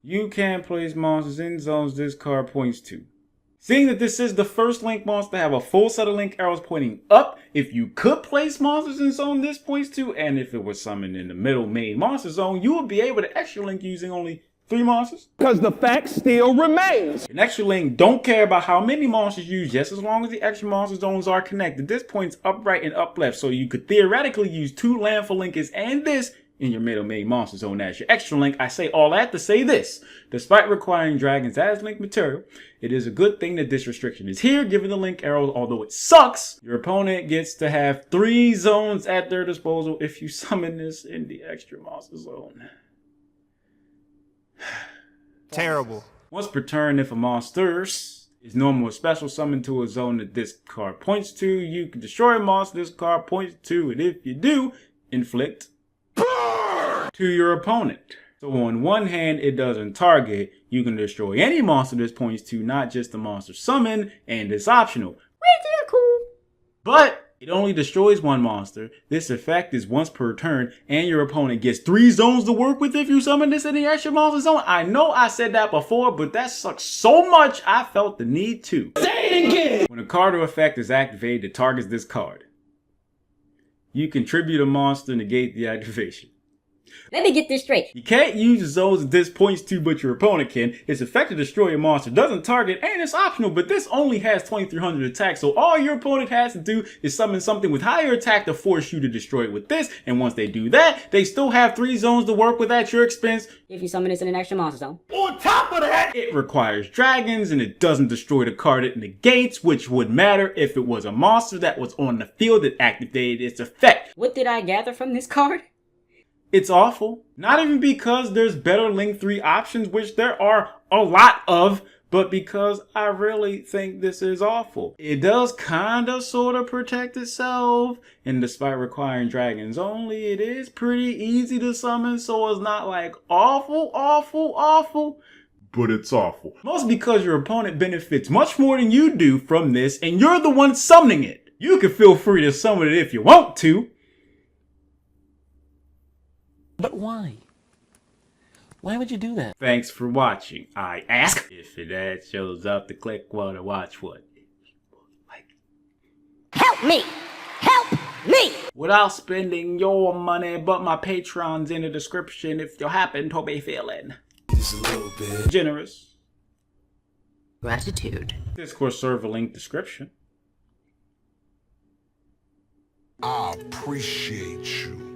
You can place monsters in zones this card points to. Seeing that this is the first link monster to have a full set of link arrows pointing up, if you could place monsters in zone this points to, and if it was summoned in the middle main monster zone, you would be able to extra link using only 3 monsters. Because the fact still remains. An extra link don't care about how many monsters you use, just as long as the extra monster zones are connected. This points up right and up left, so you could theoretically use 2 landfill linkers and this in your middle main monster zone as your extra link. I say all that to say this. Despite requiring dragons as link material, it is a good thing that this restriction is here, given the link arrows, although it sucks. Your opponent gets to have 3 zones at their disposal if you summon this in the extra monster zone. Terrible. Once per turn, if a monster is normal or special summoned to a zone that this card points to, you can destroy a monster this card points to, and if you do, inflict to your opponent. So on one hand, it doesn't target. You can destroy any monster this points to, not just the monster summoned, and it's optional. Which is cool. But it only destroys 1 monster. This effect is once per turn, and your opponent gets 3 zones to work with if you summon this in the extra monster zone. I know I said that before, but that sucks so much I felt the need to. Say it again! When a card or effect is activated that targets this card, you contribute a monster to negate the activation. Let me get this straight. You can't use the zones that this points to, but your opponent can. Its effect to destroy a monster doesn't target, and it's optional, but this only has 2300 attack, so all your opponent has to do is summon something with higher attack to force you to destroy it with this, and once they do that, they still have 3 zones to work with at your expense. If you summon this in an extra monster zone. On top of that, it requires dragons, and it doesn't destroy the card it negates, which would matter if it was a monster that was on the field that activated its effect. What did I gather from this card? It's awful. Not even because there's better Link 3 options, which there are a lot of, but because I really think this is awful. It does kinda sorta protect itself, and despite requiring dragons only, it is pretty easy to summon, so it's not like awful, but it's awful. Mostly because your opponent benefits much more than you do from this, and you're the one summoning it. You can feel free to summon it if you want to. But why? Why would you do that? Thanks for watching, I ask. If an ad shows up to click one to watch what? Help me! Help me! Without spending your money, but my Patreon's in the description if you happen to be feeling Just a little bit generous. Gratitude. Discord server link description. I appreciate you.